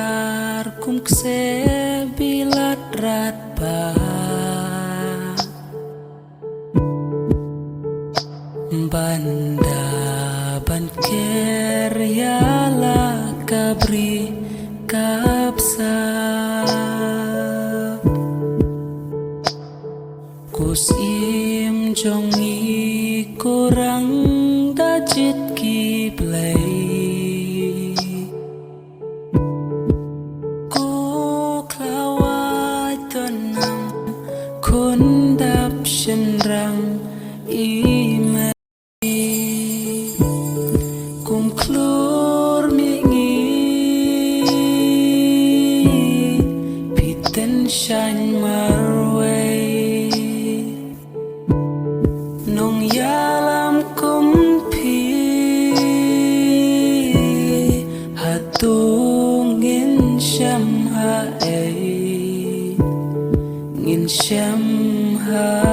tar kum kse bilat rat ba banda ban ker yala kabri kapsa kus im jongi kurang dajit ki play ku klawai tenang kun dap shenrang ime kum klur mingi piten shine marway nong yalam kumpi hatungin syam hae ngin syam hae